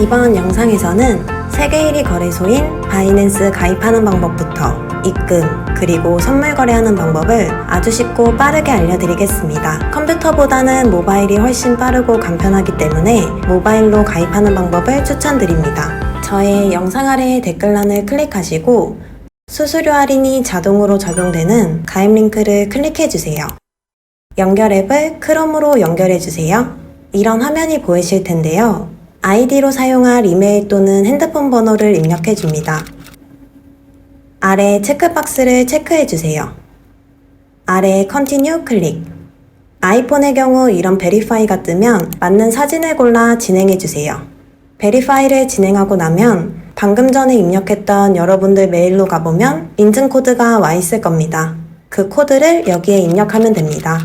이번 영상에서는 세계 1위 거래소인 바이낸스 가입하는 방법부터 입금, 그리고 선물 거래하는 방법을 아주 쉽고 빠르게 알려드리겠습니다. 컴퓨터보다는 모바일이 훨씬 빠르고 간편하기 때문에 모바일로 가입하는 방법을 추천드립니다. 저의 영상 아래의 댓글란을 클릭하시고 수수료 할인이 자동으로 적용되는 가입 링크를 클릭해주세요. 연결 앱을 크롬으로 연결해주세요. 이런 화면이 보이실 텐데요. 아이디로 사용할 이메일 또는 핸드폰 번호를 입력해줍니다. 아래 체크박스를 체크해주세요. 아래 Continue 클릭. 아이폰의 경우 이런 베리파이가 뜨면 맞는 사진을 골라 진행해주세요. 베리파이를 진행하고 나면 방금 전에 입력했던 여러분들 메일로 가보면 인증 코드가 와 있을 겁니다. 그 코드를 여기에 입력하면 됩니다.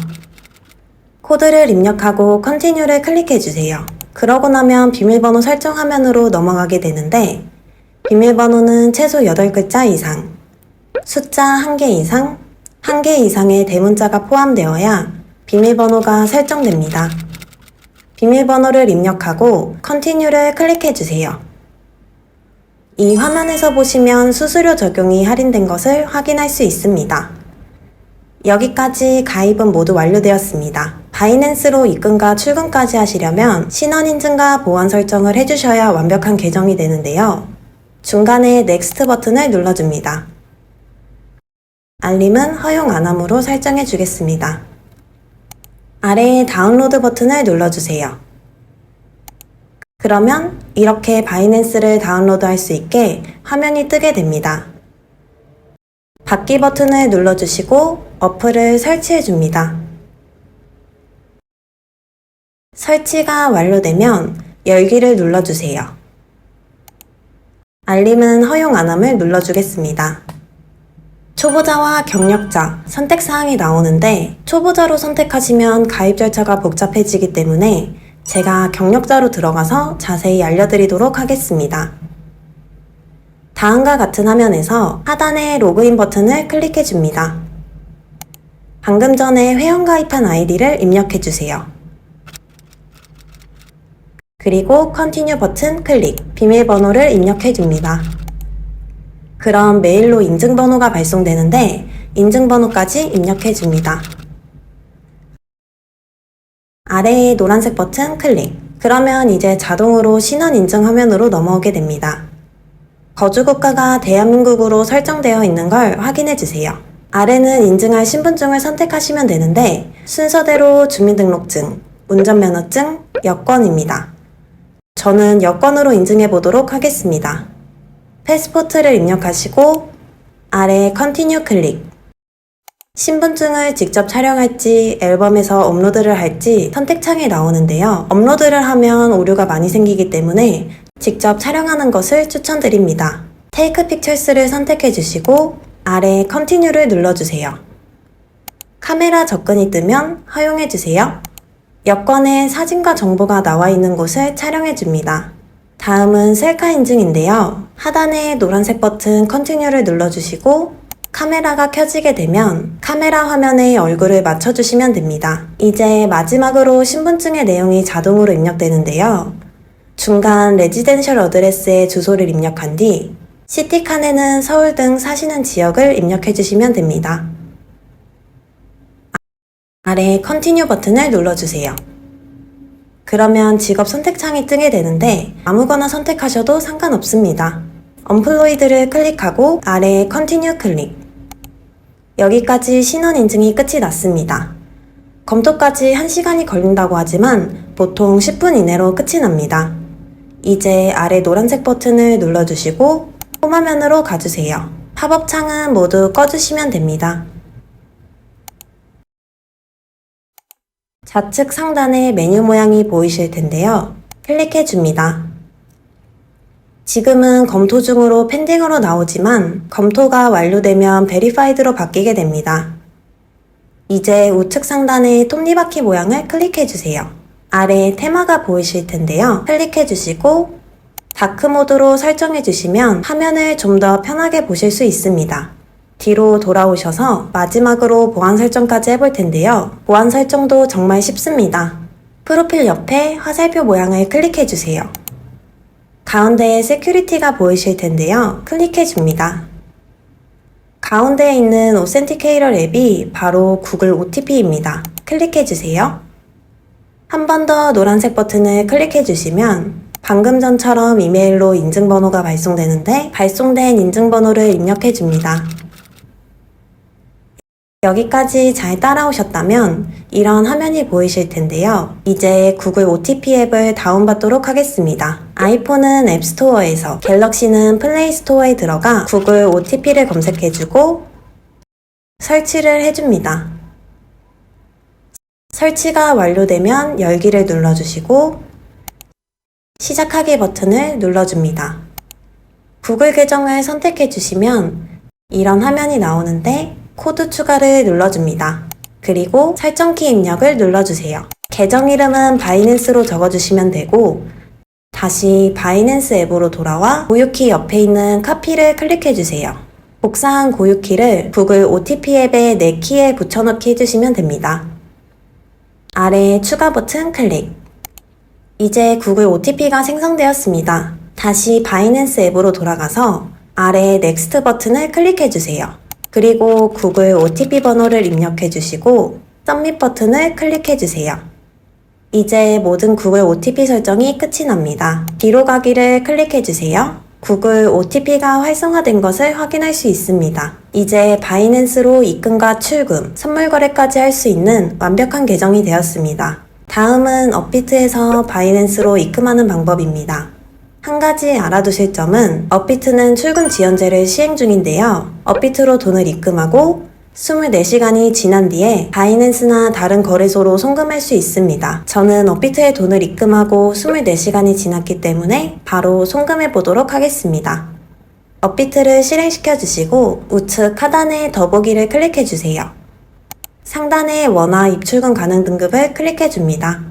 코드를 입력하고 Continue를 클릭해주세요. 그러고 나면 비밀번호 설정 화면으로 넘어가게 되는데 비밀번호는 최소 8글자 이상, 숫자 1개 이상, 1개 이상의 대문자가 포함되어야 비밀번호가 설정됩니다. 비밀번호를 입력하고 Continue를 클릭해주세요. 이 화면에서 보시면 수수료 적용이 할인된 것을 확인할 수 있습니다. 여기까지 가입은 모두 완료되었습니다. 바이낸스로 입금과 출금까지 하시려면 신원 인증과 보안 설정을 해주셔야 완벽한 계정이 되는데요. 중간에 Next 버튼을 눌러줍니다. 알림은 허용 안함으로 설정해 주겠습니다. 아래에 다운로드 버튼을 눌러주세요. 그러면 이렇게 바이낸스를 다운로드할 수 있게 화면이 뜨게 됩니다. 받기 버튼을 눌러주시고 어플을 설치해 줍니다. 설치가 완료되면 열기를 눌러주세요. 알림은 허용 안함을 눌러주겠습니다. 초보자와 경력자 선택사항이 나오는데 초보자로 선택하시면 가입 절차가 복잡해지기 때문에 제가 경력자로 들어가서 자세히 알려드리도록 하겠습니다. 다음과 같은 화면에서 하단의 로그인 버튼을 클릭해줍니다. 방금 전에 회원가입한 아이디를 입력해주세요. 그리고 Continue 버튼 클릭, 비밀번호를 입력해줍니다. 그럼 메일로 인증번호가 발송되는데 인증번호까지 입력해줍니다. 아래의 노란색 버튼 클릭. 그러면 이제 자동으로 신원 인증 화면으로 넘어오게 됩니다. 거주 국가가 대한민국으로 설정되어 있는 걸 확인해주세요. 아래는 인증할 신분증을 선택하시면 되는데 순서대로 주민등록증, 운전면허증, 여권입니다. 저는 여권으로 인증해 보도록 하겠습니다. 패스포트를 입력하시고 아래 Continue 클릭. 신분증을 직접 촬영할지 앨범에서 업로드를 할지 선택창에 나오는데요. 업로드를 하면 오류가 많이 생기기 때문에 직접 촬영하는 것을 추천드립니다. 테이크 픽처스를 선택해 주시고 아래 Continue를 눌러주세요. 카메라 접근이 뜨면 허용해 주세요. 여권에 사진과 정보가 나와 있는 곳을 촬영해 줍니다. 다음은 셀카 인증인데요. 하단의 노란색 버튼 Continue를 눌러주시고 카메라가 켜지게 되면 카메라 화면에 얼굴을 맞춰주시면 됩니다. 이제 마지막으로 신분증의 내용이 자동으로 입력되는데요. 중간 레지덴셜 어드레스에 주소를 입력한 뒤 시티 칸에는 서울 등 사시는 지역을 입력해주시면 됩니다. 아래 Continue 버튼을 눌러주세요. 그러면 직업 선택창이 뜨게 되는데 아무거나 선택하셔도 상관없습니다. 언플로이드를 클릭하고 아래 Continue 클릭. 여기까지 신원 인증이 끝이 났습니다. 검토까지 1시간이 걸린다고 하지만 보통 10분 이내로 끝이 납니다. 이제 아래 노란색 버튼을 눌러주시고 홈화면으로 가주세요. 팝업 창은 모두 꺼주시면 됩니다. 좌측 상단에 메뉴 모양이 보이실 텐데요. 클릭해 줍니다. 지금은 검토 중으로 펜딩으로 나오지만 검토가 완료되면 베리파이드로 바뀌게 됩니다. 이제 우측 상단의 톱니바퀴 모양을 클릭해 주세요. 아래 테마가 보이실 텐데요. 클릭해 주시고 다크 모드로 설정해 주시면 화면을 좀 더 편하게 보실 수 있습니다. 뒤로 돌아오셔서 마지막으로 보안 설정까지 해볼 텐데요. 보안 설정도 정말 쉽습니다. 프로필 옆에 화살표 모양을 클릭해 주세요. 가운데에 세큐리티가 보이실 텐데요. 클릭해 줍니다. 가운데에 있는 오센티케이터 앱이 바로 구글 OTP입니다. 클릭해 주세요. 한 번 더 노란색 버튼을 클릭해 주시면 방금 전처럼 이메일로 인증번호가 발송되는데 발송된 인증번호를 입력해 줍니다. 여기까지 잘 따라오셨다면 이런 화면이 보이실 텐데요. 이제 구글 OTP 앱을 다운받도록 하겠습니다. 아이폰은 앱스토어에서, 갤럭시는 플레이스토어에 들어가 구글 OTP를 검색해주고 설치를 해줍니다. 설치가 완료되면 열기를 눌러주시고 시작하기 버튼을 눌러줍니다. 구글 계정을 선택해주시면 이런 화면이 나오는데 코드 추가를 눌러줍니다. 그리고 설정키 입력을 눌러주세요. 계정 이름은 바이낸스로 적어주시면 되고 다시 바이낸스 앱으로 돌아와 고유키 옆에 있는 카피를 클릭해주세요. 복사한 고유키를 구글 OTP 앱의 내 키에 붙여넣기 해주시면 됩니다. 아래 추가 버튼 클릭. 이제 구글 OTP가 생성되었습니다. 다시 바이낸스 앱으로 돌아가서 아래 넥스트 버튼을 클릭해주세요. 그리고 구글 OTP 번호를 입력해 주시고 서밋 버튼을 클릭해 주세요. 이제 모든 구글 OTP 설정이 끝이 납니다. 뒤로 가기를 클릭해 주세요. 구글 OTP가 활성화된 것을 확인할 수 있습니다. 이제 바이낸스로 입금과 출금, 선물 거래까지 할 수 있는 완벽한 계정이 되었습니다. 다음은 업비트에서 바이낸스로 입금하는 방법입니다. 한 가지 알아두실 점은 업비트는 출금 지연제를 시행 중인데요. 업비트로 돈을 입금하고 24시간이 지난 뒤에 바이낸스나 다른 거래소로 송금할 수 있습니다. 저는 업비트에 돈을 입금하고 24시간이 지났기 때문에 바로 송금해 보도록 하겠습니다. 업비트를 실행시켜 주시고 우측 하단의 더보기를 클릭해 주세요. 상단의 원화 입출금 가능 등급을 클릭해 줍니다.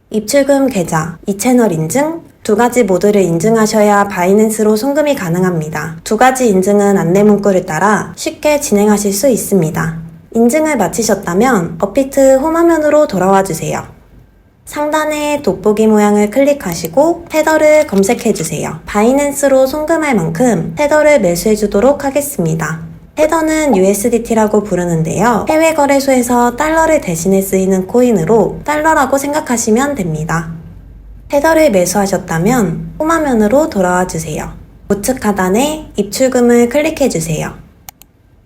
입출금 계좌, 이채널 인증, 두 가지 모두를 인증하셔야 바이낸스로 송금이 가능합니다. 두 가지 인증은 안내 문구를 따라 쉽게 진행하실 수 있습니다. 인증을 마치셨다면 업비트 홈 화면으로 돌아와 주세요. 상단의 돋보기 모양을 클릭하시고 테더를 검색해 주세요. 바이낸스로 송금할 만큼 테더를 매수해 주도록 하겠습니다. 테더는 USDT라고 부르는데요. 해외 거래소에서 달러를 대신해 쓰이는 코인으로 달러라고 생각하시면 됩니다. 테더를 매수하셨다면 홈화면으로 돌아와 주세요. 우측 하단에 입출금을 클릭해 주세요.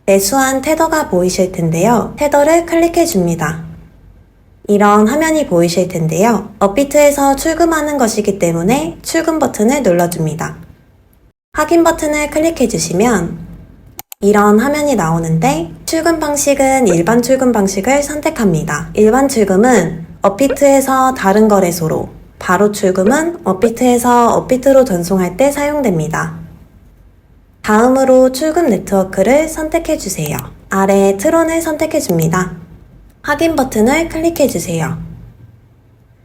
매수한 테더가 보이실 텐데요. 테더를 클릭해 줍니다. 이런 화면이 보이실 텐데요. 업비트에서 출금하는 것이기 때문에 출금 버튼을 눌러줍니다. 확인 버튼을 클릭해 주시면 이런 화면이 나오는데 출금 방식은 일반 출금 방식을 선택합니다. 일반 출금은 업비트에서 다른 거래소로, 바로 출금은 업비트에서 업비트로 전송할 때 사용됩니다. 다음으로 출금 네트워크를 선택해 주세요. 아래 트론을 선택해 줍니다. 확인 버튼을 클릭해 주세요.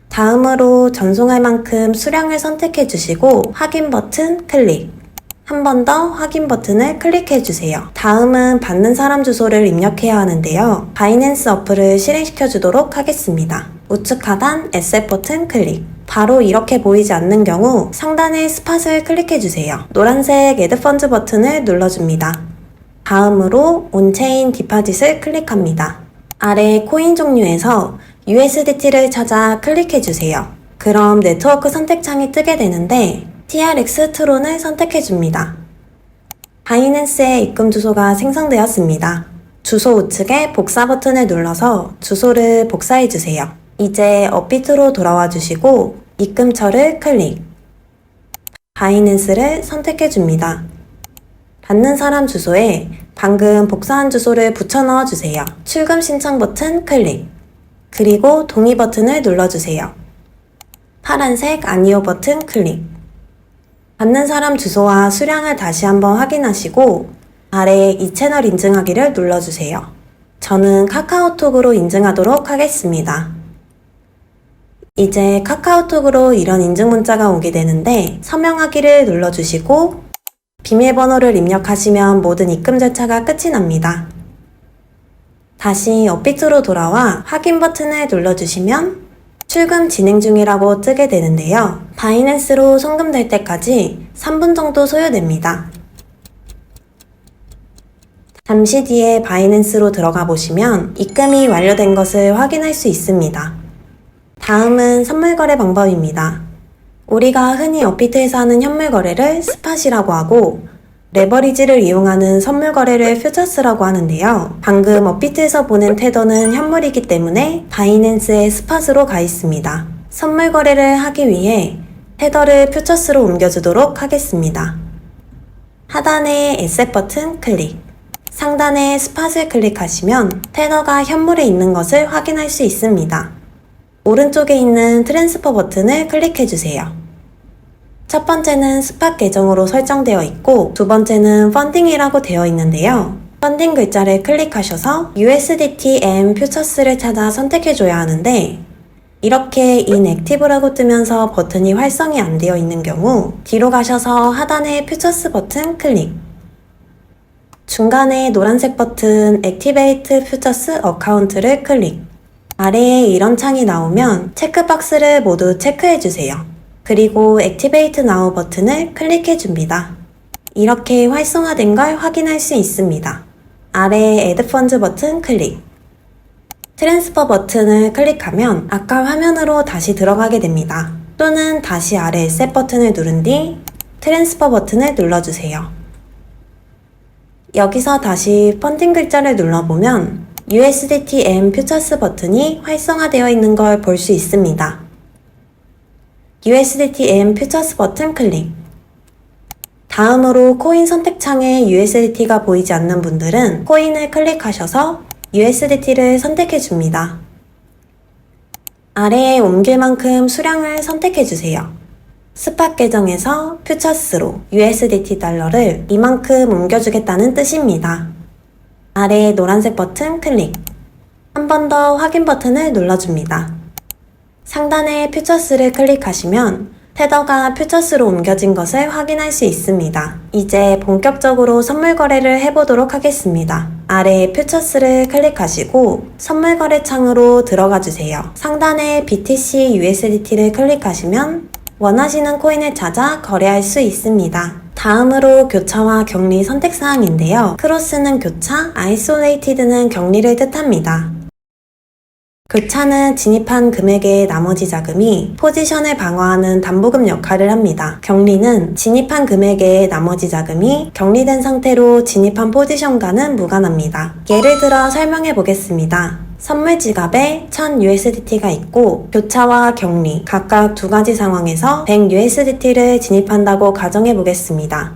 다음으로 전송할 만큼 수량을 선택해 주시고 확인 버튼 클릭. 한 번 더 확인 버튼을 클릭해 주세요. 다음은 받는 사람 주소를 입력해야 하는데요. 바이낸스 어플을 실행시켜 주도록 하겠습니다. 우측 하단 에셋 버튼 클릭. 바로 이렇게 보이지 않는 경우 상단의 스팟을 클릭해 주세요. 노란색 애드 펀즈 버튼을 눌러줍니다. 다음으로 온체인 디파짓을 클릭합니다. 아래 코인 종류에서 USDT를 찾아 클릭해 주세요. 그럼 네트워크 선택 창이 뜨게 되는데 TRX 트론을 선택해 줍니다. 바이낸스의 입금 주소가 생성되었습니다. 주소 우측에 복사 버튼을 눌러서 주소를 복사해 주세요. 이제 업비트로 돌아와 주시고 입금처를 클릭. 바이낸스를 선택해 줍니다. 받는 사람 주소에 방금 복사한 주소를 붙여 넣어 주세요. 출금 신청 버튼 클릭. 그리고 동의 버튼을 눌러주세요. 파란색 아니오 버튼 클릭. 받는 사람 주소와 수량을 다시 한번 확인하시고 아래 이 채널 인증하기를 눌러주세요. 저는 카카오톡으로 인증하도록 하겠습니다. 이제 카카오톡으로 이런 인증 문자가 오게 되는데 서명하기를 눌러주시고 비밀번호를 입력하시면 모든 입금 절차가 끝이 납니다. 다시 업비트로 돌아와 확인 버튼을 눌러주시면 출금 진행 중이라고 뜨게 되는데요. 바이낸스로 송금될 때까지 3분 정도 소요됩니다. 잠시 뒤에 바이낸스로 들어가 보시면 입금이 완료된 것을 확인할 수 있습니다. 다음은 선물 거래 방법입니다. 우리가 흔히 업비트에서 하는 현물 거래를 스팟이라고 하고 레버리지를 이용하는 선물 거래를 퓨처스라고 하는데요. 방금 업비트에서 보낸 테더는 현물이기 때문에 바이낸스의 스팟으로 가 있습니다. 선물 거래를 하기 위해 테더를 퓨처스로 옮겨주도록 하겠습니다. 하단의 에셋 버튼 클릭, 상단의 스팟을 클릭하시면 테더가 현물에 있는 것을 확인할 수 있습니다. 오른쪽에 있는 트랜스퍼 버튼을 클릭해주세요. 첫 번째는 스팟 계정으로 설정되어 있고 두 번째는 펀딩이라고 되어 있는데요. 펀딩 글자를 클릭하셔서 USDT and 퓨처스를 찾아 선택해줘야 하는데 이렇게 inactive라고 뜨면서 버튼이 활성이 안 되어 있는 경우 뒤로 가셔서 하단의 퓨처스 버튼 클릭, 중간에 노란색 버튼 Activate Futures Account를 클릭, 아래에 이런 창이 나오면 체크박스를 모두 체크해주세요. 그리고 Activate Now 버튼을 클릭해줍니다. 이렇게 활성화된 걸 확인할 수 있습니다. 아래에 Add Funds 버튼 클릭, 트랜스퍼 버튼을 클릭하면 아까 화면으로 다시 들어가게 됩니다. 또는 다시 아래 Set 버튼을 누른 뒤 트랜스퍼 버튼을 눌러주세요. 여기서 다시 펀딩 글자를 눌러보면 USDT and 퓨처스 버튼이 활성화되어 있는 걸 볼 수 있습니다. USDT and 퓨처스 버튼 클릭. 다음으로 코인 선택창에 USDT가 보이지 않는 분들은 코인을 클릭하셔서 USDT를 선택해 줍니다. 아래에 옮길 만큼 수량을 선택해 주세요. 스팟 계정에서 퓨처스로 USDT 달러를 이만큼 옮겨주겠다는 뜻입니다. 아래에 노란색 버튼 클릭. 한 번 더 확인 버튼을 눌러줍니다. 상단에 퓨처스를 클릭하시면 테더가 퓨처스로 옮겨진 것을 확인할 수 있습니다. 이제 본격적으로 선물 거래를 해보도록 하겠습니다. 아래에 퓨처스를 클릭하시고 선물 거래 창으로 들어가 주세요. 상단에 BTC USDT를 클릭하시면 원하시는 코인을 찾아 거래할 수 있습니다. 다음으로 교차와 격리 선택사항인데요. 크로스는 교차, 아이솔레이티드는 격리를 뜻합니다. 교차는 진입한 금액의 나머지 자금이 포지션을 방어하는 담보금 역할을 합니다. 격리는 진입한 금액의 나머지 자금이 격리된 상태로 진입한 포지션과는 무관합니다. 예를 들어 설명해 보겠습니다. 선물 지갑에 1000USDT가 있고 교차와 격리 각각 두 가지 상황에서 100USDT를 진입한다고 가정해 보겠습니다.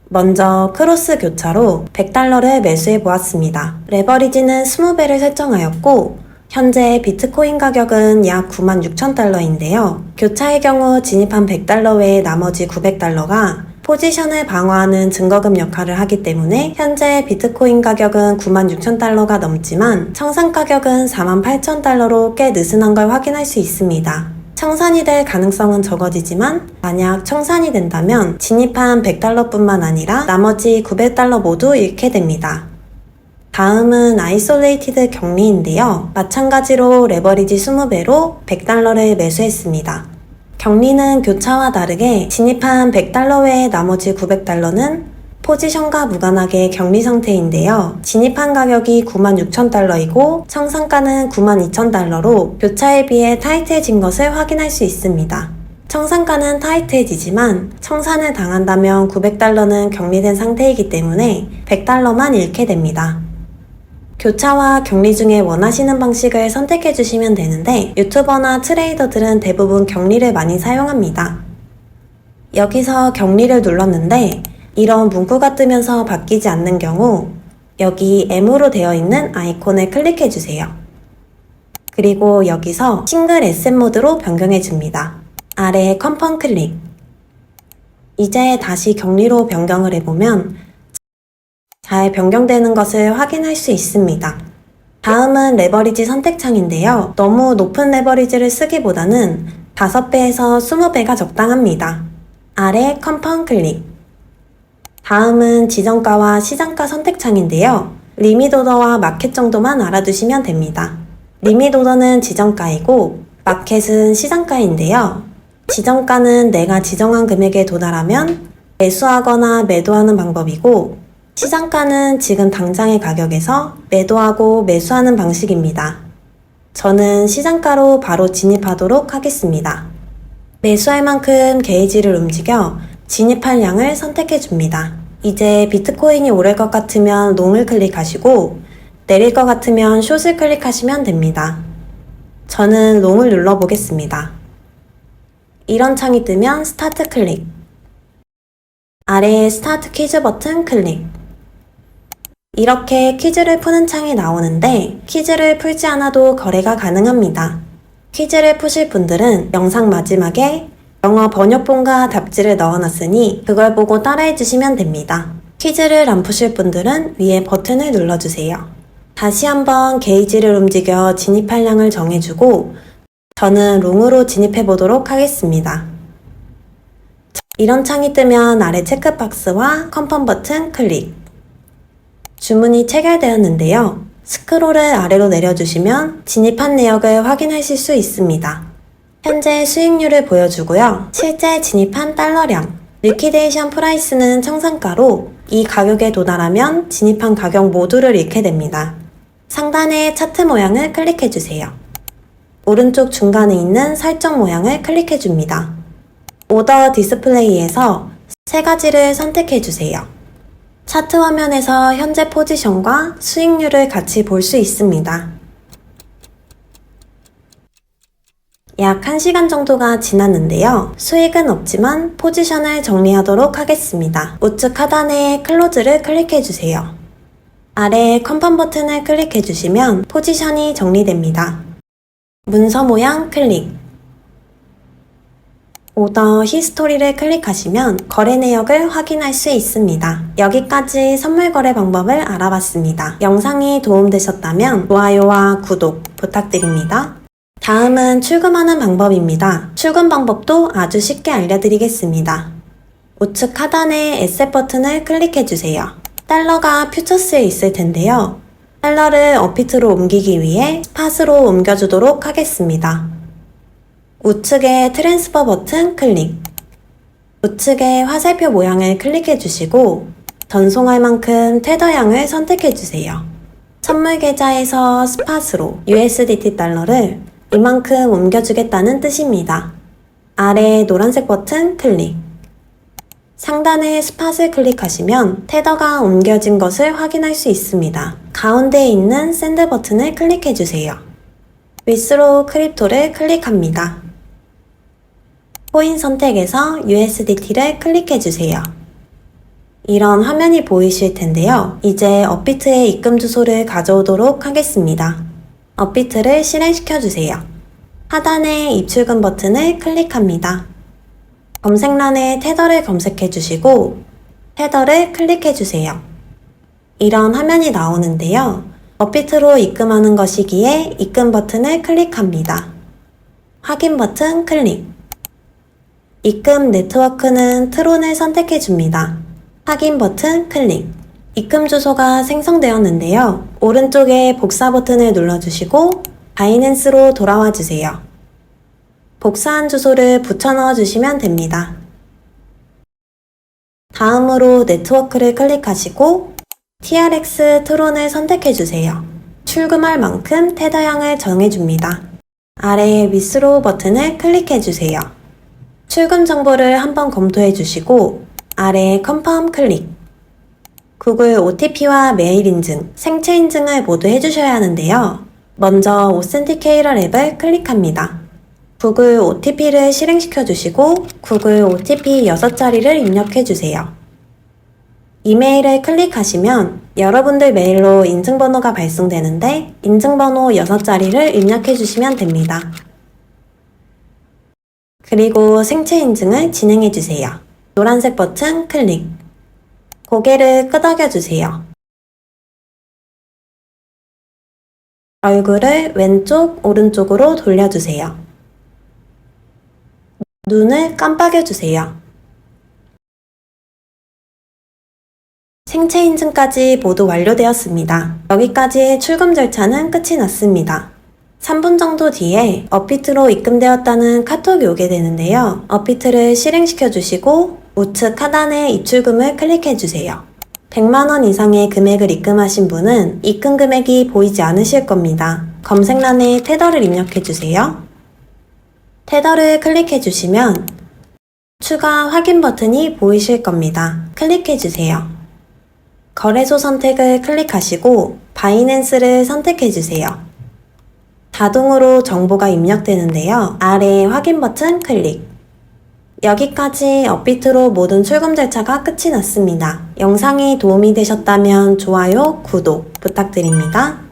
먼저 크로스 교차로 100달러를 매수해 보았습니다. 레버리지는 20배를 설정하였고 현재 비트코인 가격은 약 96,000달러인데요. 교차의 경우 진입한 100달러 외에 나머지 900달러가 포지션을 방어하는 증거금 역할을 하기 때문에 현재 비트코인 가격은 96,000달러가 넘지만 청산 가격은 48,000달러로 꽤 느슨한 걸 확인할 수 있습니다. 청산이 될 가능성은 적어지지만 만약 청산이 된다면 진입한 100달러뿐만 아니라 나머지 900달러 모두 잃게 됩니다. 다음은 아이솔레이티드 격리인데요. 마찬가지로 레버리지 20배로 100달러를 매수했습니다. 격리는 교차와 다르게 진입한 100달러 외에 나머지 900달러는 포지션과 무관하게 격리 상태인데요. 진입한 가격이 96,000달러이고 청산가는 92,000달러로 교차에 비해 타이트해진 것을 확인할 수 있습니다. 청산가는 타이트해지지만 청산을 당한다면 900달러는 격리된 상태이기 때문에 100달러만 잃게 됩니다. 교차와 격리 중에 원하시는 방식을 선택해 주시면 되는데 유튜버나 트레이더들은 대부분 격리를 많이 사용합니다. 여기서 격리를 눌렀는데 이런 문구가 뜨면서 바뀌지 않는 경우 여기 M으로 되어 있는 아이콘을 클릭해 주세요. 그리고 여기서 싱글 에셋 모드로 변경해 줍니다. 아래에 컨펌 클릭. 이제 다시 격리로 변경을 해보면 잘 변경되는 것을 확인할 수 있습니다. 다음은 레버리지 선택창인데요. 너무 높은 레버리지를 쓰기보다는 5배에서 20배가 적당합니다. 아래 컨펌 클릭. 다음은 지정가와 시장가 선택창인데요. 리밋 오더와 마켓 정도만 알아두시면 됩니다. 리밋 오더는 지정가이고 마켓은 시장가인데요. 지정가는 내가 지정한 금액에 도달하면 매수하거나 매도하는 방법이고, 시장가는 지금 당장의 가격에서 매도하고 매수하는 방식입니다. 저는 시장가로 바로 진입하도록 하겠습니다. 매수할 만큼 게이지를 움직여 진입할 양을 선택해 줍니다. 이제 비트코인이 오를 것 같으면 롱을 클릭하시고 내릴 것 같으면 숏을 클릭하시면 됩니다. 저는 롱을 눌러보겠습니다. 이런 창이 뜨면 스타트 클릭, 아래에 스타트 퀴즈 버튼 클릭. 이렇게 퀴즈를 푸는 창이 나오는데 퀴즈를 풀지 않아도 거래가 가능합니다. 퀴즈를 푸실 분들은 영상 마지막에 영어 번역본과 답지를 넣어놨으니 그걸 보고 따라해 주시면 됩니다. 퀴즈를 안 푸실 분들은 위에 버튼을 눌러주세요. 다시 한번 게이지를 움직여 진입할 양을 정해주고 저는 롱으로 진입해 보도록 하겠습니다. 이런 창이 뜨면 아래 체크박스와 컨펌 버튼 클릭. 주문이 체결되었는데요. 스크롤을 아래로 내려주시면 진입한 내역을 확인하실 수 있습니다. 현재 수익률을 보여주고요. 실제 진입한 달러량, 리퀴데이션 프라이스는 청산가로 이 가격에 도달하면 진입한 가격 모두를 잃게 됩니다. 상단의 차트 모양을 클릭해주세요. 오른쪽 중간에 있는 설정 모양을 클릭해줍니다. 오더 디스플레이에서 세 가지를 선택해주세요. 차트 화면에서 현재 포지션과 수익률을 같이 볼 수 있습니다. 약 1시간 정도가 지났는데요. 수익은 없지만 포지션을 정리하도록 하겠습니다. 우측 하단에 클로즈를 클릭해주세요. 아래 컨펌 버튼을 클릭해주시면 포지션이 정리됩니다. 문서 모양 클릭, 오더 히스토리를 클릭하시면 거래 내역을 확인할 수 있습니다. 여기까지 선물 거래 방법을 알아봤습니다. 영상이 도움되셨다면 좋아요와 구독 부탁드립니다. 다음은 출금하는 방법입니다. 출금 방법도 아주 쉽게 알려드리겠습니다. 우측 하단에 에셋 버튼을 클릭해주세요. 달러가 퓨처스에 있을 텐데요. 달러를 어피트로 옮기기 위해 스팟으로 옮겨주도록 하겠습니다. 우측에 트랜스퍼 버튼 클릭, 우측에 화살표 모양을 클릭해 주시고 전송할 만큼 테더양을 선택해 주세요. 선물 계좌에서 스팟으로 USDT 달러를 이만큼 옮겨주겠다는 뜻입니다. 아래 노란색 버튼 클릭, 상단에 스팟을 클릭하시면 테더가 옮겨진 것을 확인할 수 있습니다. 가운데에 있는 샌드 버튼을 클릭해 주세요. 위스로 크립토를 클릭합니다. 코인 선택에서 USDT를 클릭해주세요. 이런 화면이 보이실 텐데요. 이제 업비트의 입금 주소를 가져오도록 하겠습니다. 업비트를 실행시켜주세요. 하단에 입출금 버튼을 클릭합니다. 검색란에 테더를 검색해주시고 테더를 클릭해주세요. 이런 화면이 나오는데요. 업비트로 입금하는 것이기에 입금 버튼을 클릭합니다. 확인 버튼 클릭. 입금 네트워크는 트론을 선택해 줍니다. 확인 버튼 클릭. 입금 주소가 생성되었는데요. 오른쪽에 복사 버튼을 눌러주시고 바이낸스로 돌아와 주세요. 복사한 주소를 붙여 넣어 주시면 됩니다. 다음으로 네트워크를 클릭하시고 TRX 트론을 선택해 주세요. 출금할 만큼 테더양을 정해줍니다. 아래에 위스로우 버튼을 클릭해 주세요. 출금 정보를 한번 검토해 주시고 아래에 컨펌 클릭. 구글 OTP와 메일 인증, 생체 인증을 모두 해주셔야 하는데요. 먼저 오센티케이터 앱을 클릭합니다. 구글 OTP를 실행시켜 주시고 구글 OTP 6자리를 입력해 주세요. 이메일을 클릭하시면 여러분들 메일로 인증번호가 발송되는데 인증번호 6자리를 입력해 주시면 됩니다. 그리고 생체 인증을 진행해 주세요. 노란색 버튼 클릭. 고개를 끄덕여 주세요. 얼굴을 왼쪽, 오른쪽으로 돌려주세요. 눈을 깜빡여 주세요. 생체 인증까지 모두 완료되었습니다. 여기까지 출금 절차는 끝이 났습니다. 3분 정도 뒤에 업비트로 입금되었다는 카톡이 오게 되는데요. 업비트를 실행시켜 주시고 우측 하단의 입출금을 클릭해 주세요. 100만원 이상의 금액을 입금하신 분은 입금 금액이 보이지 않으실 겁니다. 검색란에 테더를 입력해 주세요. 테더를 클릭해 주시면 추가 확인 버튼이 보이실 겁니다. 클릭해 주세요. 거래소 선택을 클릭하시고 바이낸스를 선택해 주세요. 자동으로 정보가 입력되는데요. 아래 확인 버튼 클릭. 여기까지 업비트로 모든 출금 절차가 끝이 났습니다. 영상이 도움이 되셨다면 좋아요, 구독 부탁드립니다.